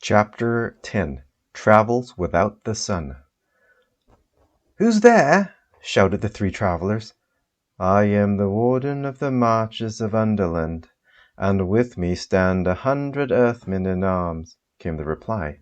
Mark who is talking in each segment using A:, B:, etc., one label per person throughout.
A: Chapter 10 Travels Without the Sun. "Who's there?" shouted the three travellers. "I am the warden of the marches of Underland, and with me stand 100 earthmen in arms," came the reply.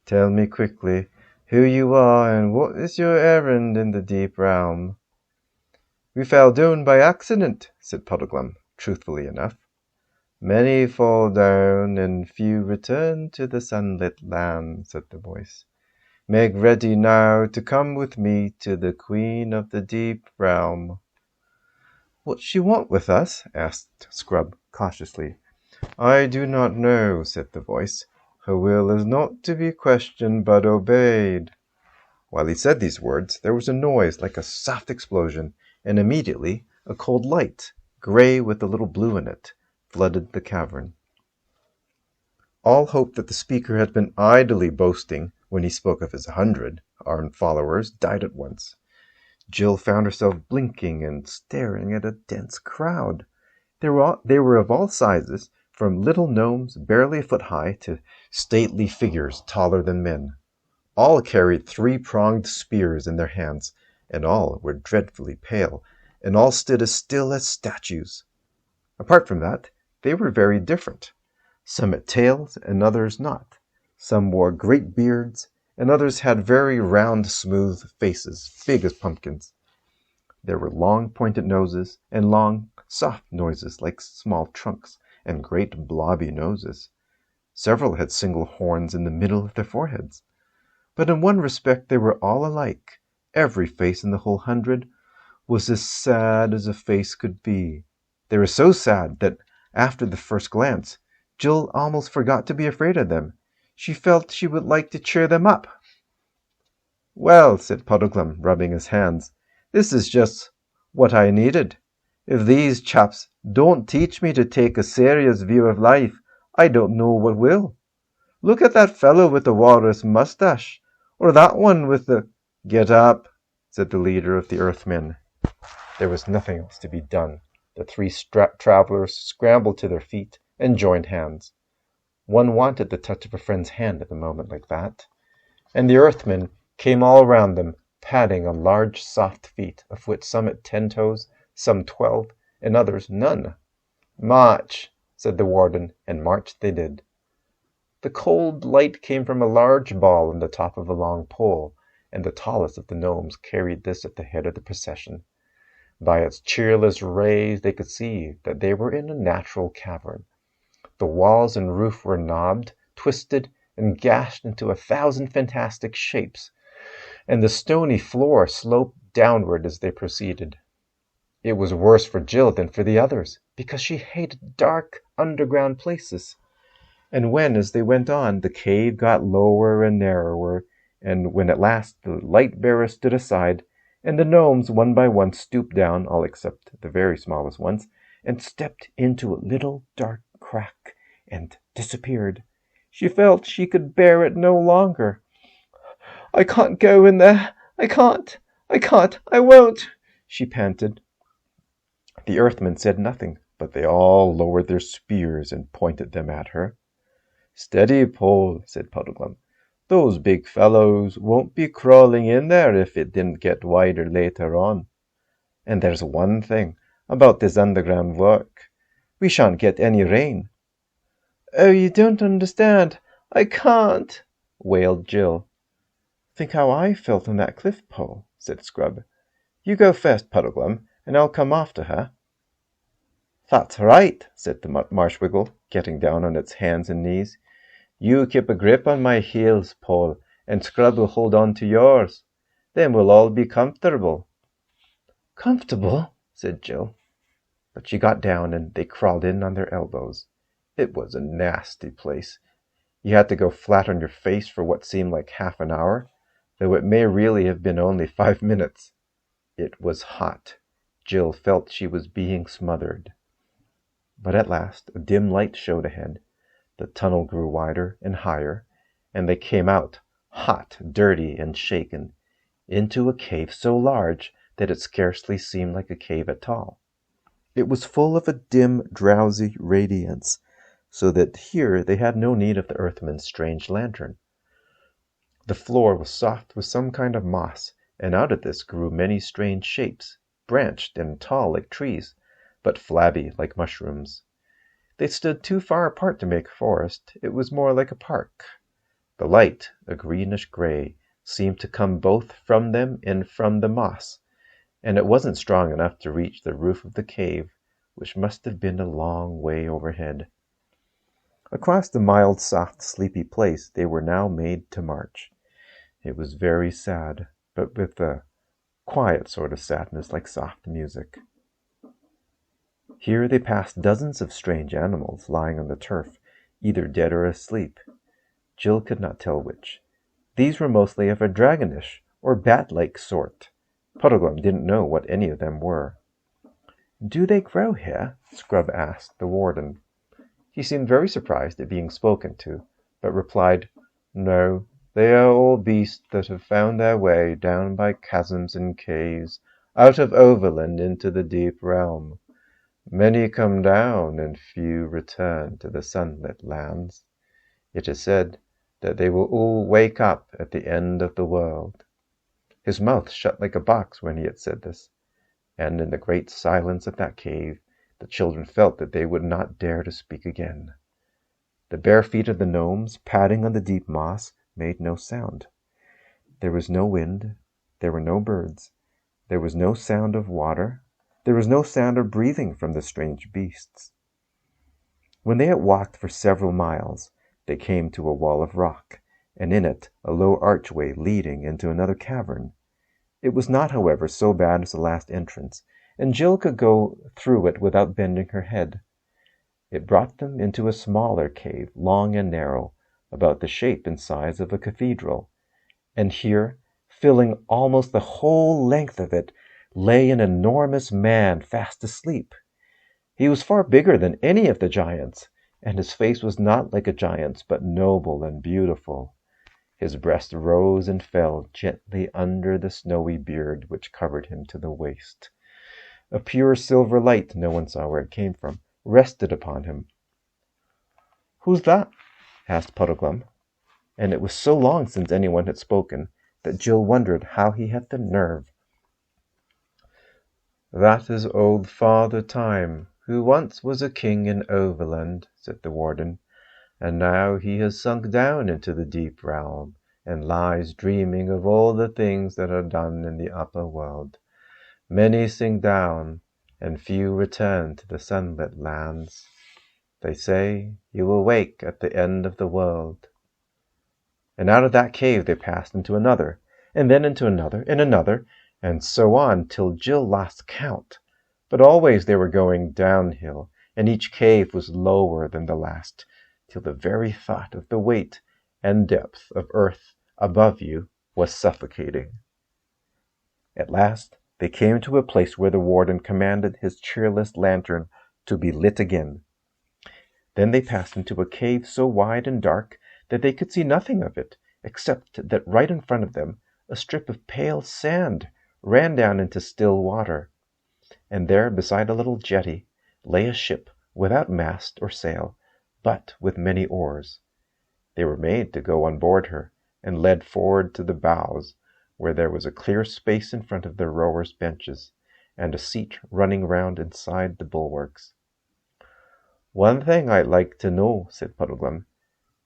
A: "Tell me quickly who you are and what is your errand in the deep realm." "We fell down by accident," said Puddleglum, truthfully enough. "Many fall down, and few return to the sunlit land," said the voice. "Make ready now to come with me to the Queen of the Deep Realm." "What she want with us?" asked Scrub cautiously. "I do not know," said the voice. "Her will is not to be questioned but obeyed." While he said these words, there was a noise like a soft explosion, and immediately a cold light, gray with a little blue in it, flooded the cavern. All hope that the speaker had been idly boasting when he spoke of his 100 armed followers died at once. Jill found herself blinking and staring at a dense crowd. They were of all sizes, from little gnomes barely a foot high to stately figures taller than men. All carried 3-pronged spears in their hands, and all were dreadfully pale, and all stood as still as statues. Apart from that, they were very different. Some had tails and others not. Some wore great beards, and others had very round, smooth faces, big as pumpkins. There were long pointed noses, and long, soft noses like small trunks, and great blobby noses. Several had single horns in the middle of their foreheads. But in one respect they were all alike. Every face in the whole 100 was as sad as a face could be. They were so sad that, after the first glance, Jill almost forgot to be afraid of them. She felt she would like to cheer them up. "Well," said Puddleglum, rubbing his hands, "this is just what I needed. If these chaps don't teach me to take a serious view of life, I don't know what will. Look at that fellow with the walrus mustache, or that one with the—" "Get up," said the leader of the Earthmen. There was nothing else to be done. The three travelers scrambled to their feet and joined hands. One wanted the touch of a friend's hand at a moment like that. And the Earthmen came all around them, patting on large soft feet, of which some had 10 toes, some 12, and others none. "March," said the warden, and march they did. The cold light came from a large ball on the top of a long pole, and the tallest of the gnomes carried this at the head of the procession. By its cheerless rays they could see that they were in a natural cavern. The walls and roof were knobbed, twisted, and gashed into 1,000 fantastic shapes, and the stony floor sloped downward as they proceeded. It was worse for Jill than for the others, because she hated dark underground places. And when, as they went on, the cave got lower and narrower, and when at last the light-bearer stood aside, and the gnomes one by one stooped down, all except the very smallest ones, and stepped into a little dark crack and disappeared, she felt she could bear it no longer. "I can't go in there. I can't. I won't," she panted. The Earthmen said nothing, but they all lowered their spears and pointed them at her. "Steady, Paul," said Puddleglum. "Those big fellows won't be crawling in there if it didn't get wider later on. And there's one thing about this underground work. We shan't get any rain." "Oh, you don't understand. I can't," wailed Jill. "Think how I felt on that cliff pole," said Scrub. "You go first, Puddleglum, and I'll come after her." "That's right," said the Marshwiggle, getting down on its hands and knees. "You keep a grip on my heels, Paul, and Scrub will hold on to yours. Then we'll all be comfortable." "Comfortable?" said Jill. But she got down, and they crawled in on their elbows. It was a nasty place. You had to go flat on your face for what seemed like half an hour, though it may really have been only 5 minutes. It was hot. Jill felt she was being smothered. But at last a dim light showed ahead. The tunnel grew wider and higher, and they came out, hot, dirty, and shaken, into a cave so large that it scarcely seemed like a cave at all. It was full of a dim, drowsy radiance, so that here they had no need of the Earthman's strange lantern. The floor was soft with some kind of moss, and out of this grew many strange shapes, branched and tall like trees, but flabby like mushrooms. They stood too far apart to make a forest. It was more like a park. The light, a greenish gray, seemed to come both from them and from the moss, and it wasn't strong enough to reach the roof of the cave, which must have been a long way overhead. Across the mild, soft, sleepy place they were now made to march. It was very sad, but with a quiet sort of sadness like soft music. Here they passed dozens of strange animals lying on the turf, either dead or asleep. Jill could not tell which. These were mostly of a dragonish or bat-like sort. Puddleglum didn't know what any of them were. "Do they grow here?" Scrub asked the warden. He seemed very surprised at being spoken to, but replied, "No, they are all beasts that have found their way down by chasms and caves, out of Overland into the deep realm. Many come down, and few return to the sunlit lands. It is said that they will all wake up at the end of the world." His mouth shut like a box when he had said this, and in the great silence of that cave the children felt that they would not dare to speak again. The bare feet of the gnomes, padding on the deep moss, made no sound. There was no wind, there were no birds, there was no sound of water, there was no sound of breathing from the strange beasts. When they had walked for several miles, they came to a wall of rock, and in it a low archway leading into another cavern. It was not, however, so bad as the last entrance, and Jill could go through it without bending her head. It brought them into a smaller cave, long and narrow, about the shape and size of a cathedral, and here, filling almost the whole length of it, lay an enormous man fast asleep. He was far bigger than any of the giants, and his face was not like a giant's, but noble and beautiful. His breast rose and fell gently under the snowy beard which covered him to the waist. A pure silver light, no one saw where it came from, rested upon him. "Who's that?" asked Puddleglum, and it was so long since anyone had spoken that Jill wondered how he had the nerve. "That is old Father Time, who once was a king in Overland," said the warden, "and now he has sunk down into the deep realm, and lies dreaming of all the things that are done in the upper world. Many sink down, and few return to the sunlit lands. They say you will wake at the end of the world." And out of that cave they passed into another, and then into another, and another, and so on till Jill lost count. But always they were going downhill, and each cave was lower than the last, till the very thought of the weight and depth of earth above you was suffocating. At last they came to a place where the warden commanded his cheerless lantern to be lit again. Then they passed into a cave so wide and dark that they could see nothing of it, except that right in front of them a strip of pale sand ran down into still water, and there beside a little jetty lay a ship without mast or sail, but with many oars. They were made to go on board her, and led forward to the bows, where there was a clear space in front of the rowers' benches, and a seat running round inside the bulwarks. "One thing I'd like to know," said Puddleglum,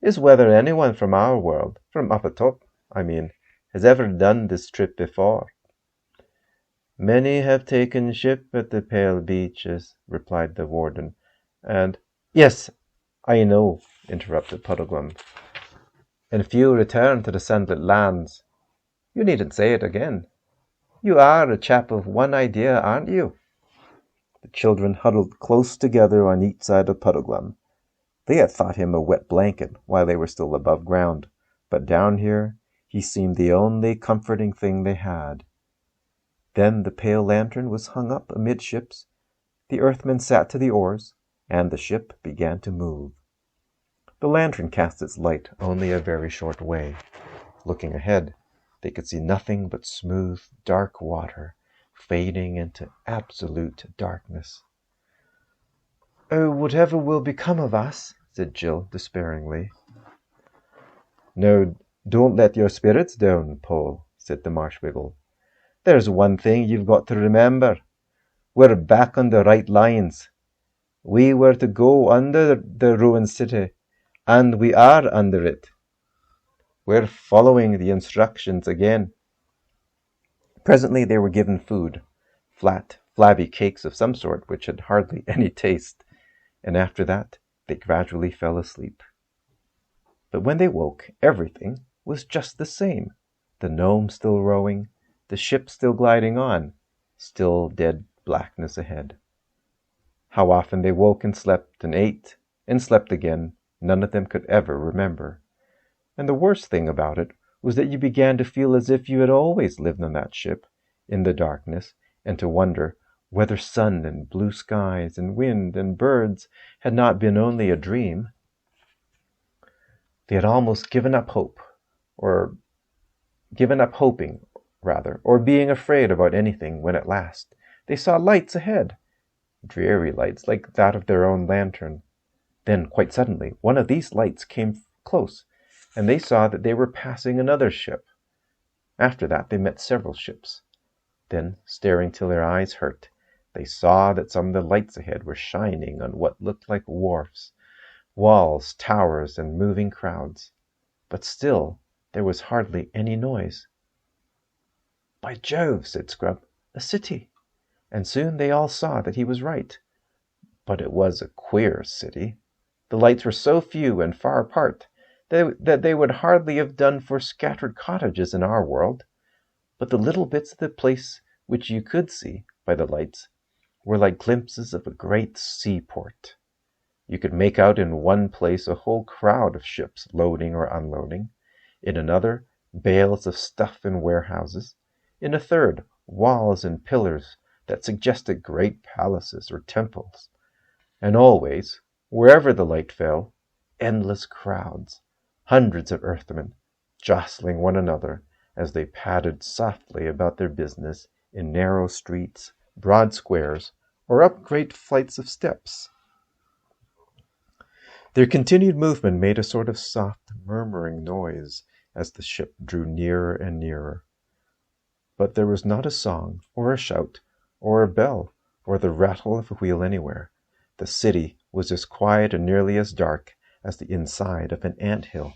A: "is whether anyone from our world, from up atop, I mean, has ever done this trip before." "Many have taken ship at the pale beaches," replied the warden, "and—" "Yes, I know," interrupted Puddleglum, "and few return to the sunlit lands. You needn't say it again. You are a chap of one idea, aren't you?" The children huddled close together on each side of Puddleglum. They had thought him a wet blanket while they were still above ground, but down here he seemed the only comforting thing they had. Then the pale lantern was hung up amidships, the Earthman sat to the oars, and the ship began to move. The lantern cast its light only a very short way. Looking ahead, they could see nothing but smooth, dark water, fading into absolute darkness. "Oh, whatever will become of us?" said Jill despairingly. No, don't let your spirits down, Paul, said the Marshwiggle. There's one thing you've got to remember. We're back on the right lines. We were to go under the ruined city, and we are under it. We're following the instructions again. Presently they were given food, flat, flabby cakes of some sort which had hardly any taste, and after that they gradually fell asleep. But when they woke, everything was just the same. The gnome still rowing, the ship still gliding on, still dead blackness ahead. How often they woke and slept and ate and slept again, none of them could ever remember. And the worst thing about it was that you began to feel as if you had always lived on that ship, in the darkness, and to wonder whether sun and blue skies and wind and birds had not been only a dream. They had almost given up hope, or given up hoping, rather, or being afraid about anything, when at last they saw lights ahead, dreary lights like that of their own lantern. Then, quite suddenly, one of these lights came close, and they saw that they were passing another ship. After that they met several ships. Then, staring till their eyes hurt, they saw that some of the lights ahead were shining on what looked like wharfs, walls, towers, and moving crowds. But still there was hardly any noise. "By Jove," said Scrub, "a city." And soon they all saw that he was right. But it was a queer city. The lights were so few and far apart that they would hardly have done for scattered cottages in our world. But the little bits of the place which you could see by the lights were like glimpses of a great seaport. You could make out in one place a whole crowd of ships loading or unloading, in another bales of stuff in warehouses, in a third walls and pillars that suggested great palaces or temples, and always, wherever the light fell, endless crowds, hundreds of earthmen, jostling one another as they padded softly about their business in narrow streets, broad squares, or up great flights of steps. Their continued movement made a sort of soft murmuring noise as the ship drew nearer and nearer. But there was not a song, or a shout, or a bell, or the rattle of a wheel anywhere. The city was as quiet and nearly as dark as the inside of an ant-hill.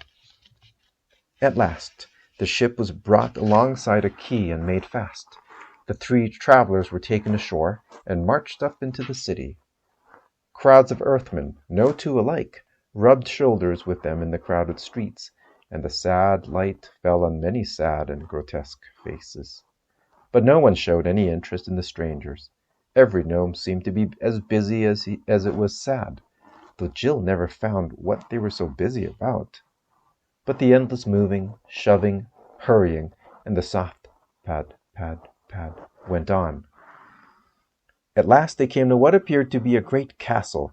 A: At last the ship was brought alongside a quay and made fast. The three travelers were taken ashore and marched up into the city. Crowds of earthmen, no two alike, rubbed shoulders with them in the crowded streets, and the sad light fell on many sad and grotesque faces. But no one showed any interest in the strangers. Every gnome seemed to be as busy as it was sad, though Jill never found what they were so busy about. But the endless moving, shoving, hurrying, and the soft pad, pad, pad went on. At last they came to what appeared to be a great castle,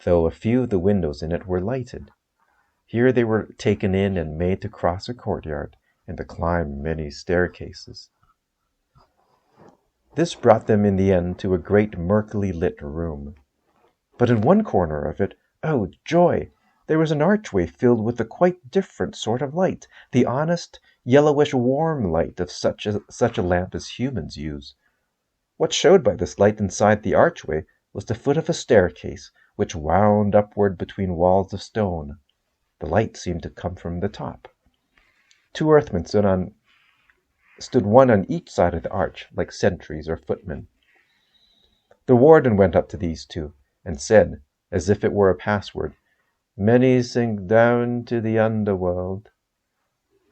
A: though a few of the windows in it were lighted. Here they were taken in and made to cross a courtyard and to climb many staircases. This brought them in the end to a great murkily lit room. But in one corner of it, oh joy! There was an archway filled with a quite different sort of light, the honest, yellowish warm light of such a lamp as humans use. What showed by this light inside the archway was the foot of a staircase, which wound upward between walls of stone. The light seemed to come from the top. Two earthmen stood one on each side of the arch, like sentries or footmen. The warden went up to these two, and said, as if it were a password, "Many sink down to the underworld."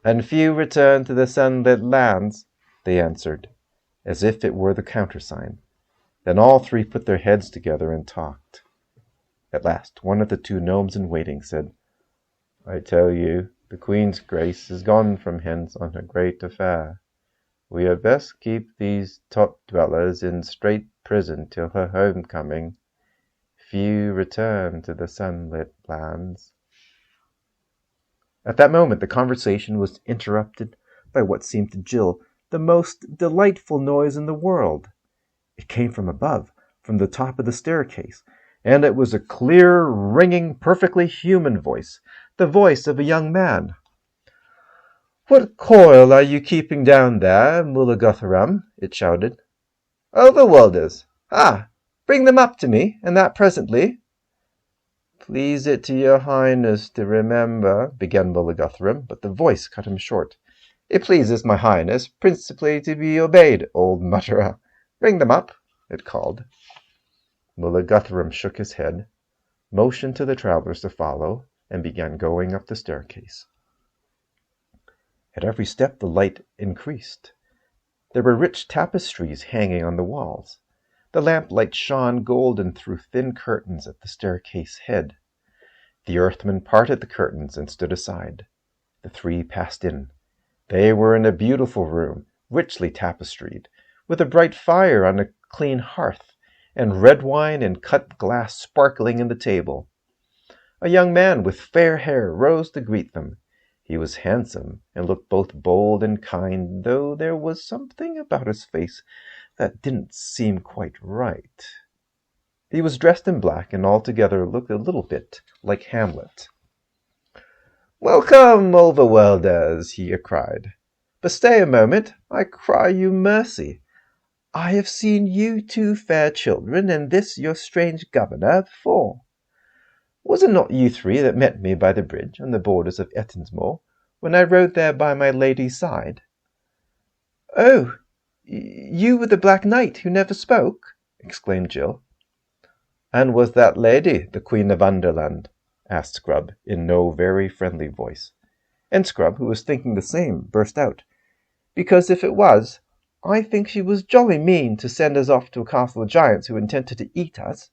A: "And few return to the sunlit lands," they answered, as if it were the countersign. Then all three put their heads together and talked. At last one of the two gnomes in waiting said, "I tell you, the Queen's Grace is gone from hence on her great affair. We had best keep these top-dwellers in strait prison till her homecoming. Few return to the sunlit lands." At that moment the conversation was interrupted by what seemed to Jill the most delightful noise in the world. It came from above, from the top of the staircase, and it was a clear, ringing, perfectly human voice, the voice of a young man. "What coil are you keeping down there, Mulligutharam?" it shouted. "Overworlders! Ah, bring them up to me, and that presently." "Please it to your highness to remember," began Mulligutharam, but the voice cut him short. "It pleases my highness principally to be obeyed, old mutterer. Bring them up," it called. Mulligutharam shook his head, motioned to the travellers to follow, and began going up the staircase. At every step the light increased. There were rich tapestries hanging on the walls. The lamplight shone golden through thin curtains at the staircase head. The earthman parted the curtains and stood aside. The three passed in. They were in a beautiful room, richly tapestried, with a bright fire on a clean hearth, and red wine and cut glass sparkling in the table. A young man with fair hair rose to greet them. He was handsome and looked both bold and kind, though there was something about his face that didn't seem quite right. He was dressed in black and altogether looked a little bit like Hamlet. "Welcome, overworlders," he cried. "But stay a moment, I cry you mercy. I have seen you two fair children and this your strange governor before. Was it not you three that met me by the bridge on the borders of Ettinsmoor, when I rode there by my lady's side?" "Oh, you were the Black Knight who never spoke?" exclaimed Jill. "And was that lady the Queen of Underland?" asked Scrub, in no very friendly voice. And Scrub, who was thinking the same, burst out, "Because if it was, I think she was jolly mean to send us off to a castle of giants who intended to eat us.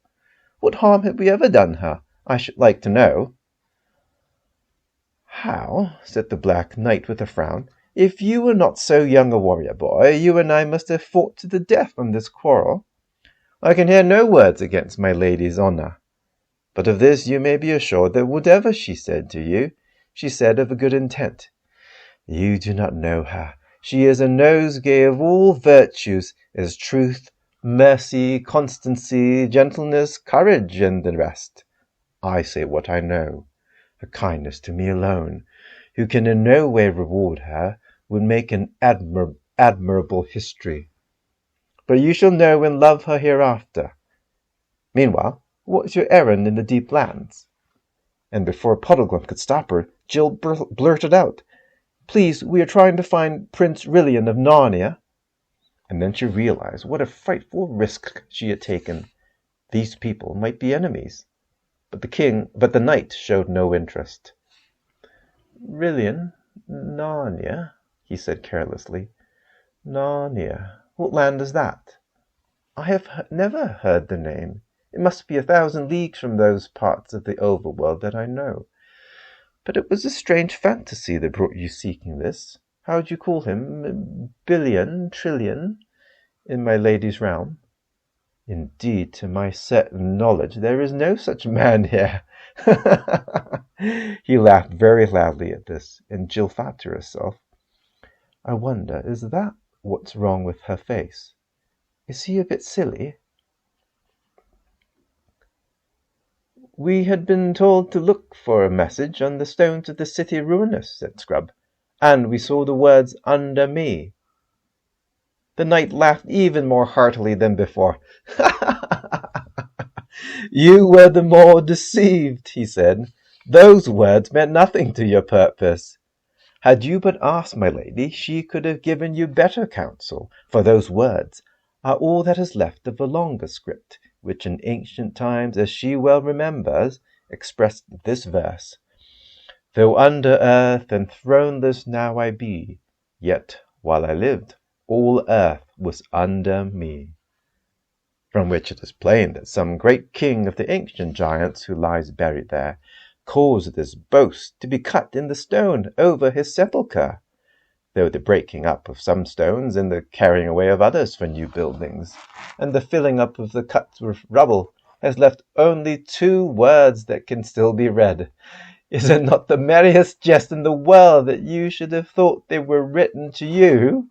A: What harm had we ever done her, I should like to know?" "How," said the Black Knight with a frown, "if you were not so young a warrior boy, you and I must have fought to the death on this quarrel. I can hear no words against my lady's honour. But of this you may be assured that whatever she said to you, she said of a good intent. You do not know her. She is a nosegay of all virtues, as truth, mercy, constancy, gentleness, courage, and the rest. I say what I know. Her kindness to me alone, who can in no way reward her, would make an admirable history. But you shall know and love her hereafter. Meanwhile, what's your errand in the deep lands?" And before Puddleglum could stop her, Jill blurted out, "Please, we are trying to find Prince Rilian of Narnia." And then she realized what a frightful risk she had taken. These people might be enemies. But the knight showed no interest. "Rilian, Narnia," he said carelessly. "Narnia. What land is that? I have never heard the name. It must be 1,000 leagues from those parts of the overworld that I know. But it was a strange fantasy that brought you seeking this. How do you call him? Billion, trillion, in my lady's realm? Indeed, to my certain knowledge, there is no such man here." He laughed very loudly at this, and Jill thought to herself, "I wonder, is that what's wrong with her face? Is he a bit silly?" "We had been told to look for a message on the stones of the city ruinous," said Scrub, "and we saw the words 'under me.'" The knight laughed even more heartily than before. "You were the more deceived," he said. "Those words meant nothing to your purpose. Had you but asked my lady, she could have given you better counsel, for those words are all that is left of a longer script, which in ancient times, as she well remembers, expressed this verse: Though under earth and throneless now I be, yet while I lived, all earth was under me. From which it is plain that some great king of the ancient giants who lies buried there caused this boast to be cut in the stone over his sepulchre, though the breaking up of some stones and the carrying away of others for new buildings, and the filling up of the cut with rubble, has left only 2 words that can still be read. Is it not the merriest jest in the world that you should have thought they were written to you?"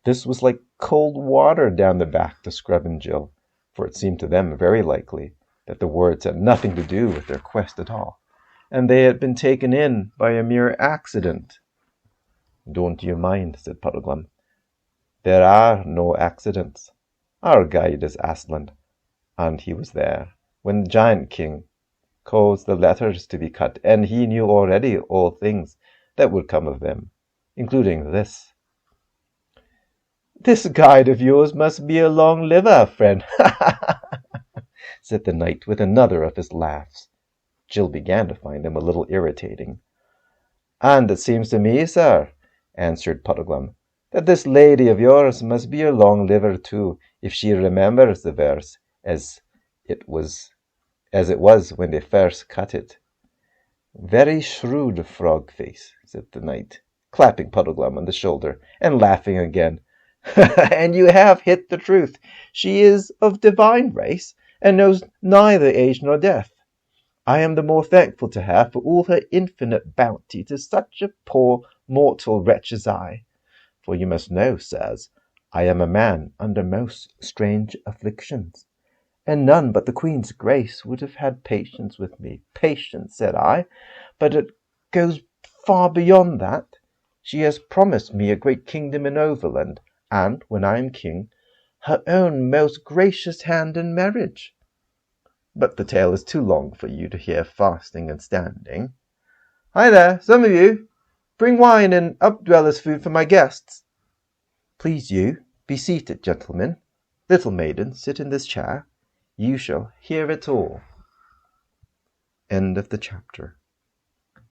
A: This was like cold water down the back to Scrub and Jill, for it seemed to them very likely that the words had nothing to do with their quest at all, and they had been taken in by a mere accident. "Don't you mind," said Puddleglum. "There are no accidents. Our guide is Aslan, and he was there when the Giant King caused the letters to be cut, and he knew already all things that would come of them, including this." "This guide of yours must be a long liver, friend," said the knight with another of his laughs. Jill began to find him a little irritating. "And it seems to me, sir," answered Puddleglum, "that this lady of yours must be a long liver too, if she remembers the verse as it was when they first cut it." "Very shrewd, Frog-face," said the knight, clapping Puddleglum on the shoulder and laughing again. "And you have hit the truth. She is of divine race, and knows neither age nor death. I am the more thankful to her for all her infinite bounty to such a poor mortal wretch as I. For you must know, sirs, I am a man under most strange afflictions, and none but the Queen's grace would have had patience with me." "Patience," said I, "but it goes far beyond that. She has promised me a great kingdom in Overland, and, when I am king, her own most gracious hand in marriage. But the tale is too long for you to hear fasting and standing. Hi there, some of you! Bring wine and updwellers' food for my guests. Please you, be seated, gentlemen. Little maiden, sit in this chair. You shall hear it all." End of the chapter.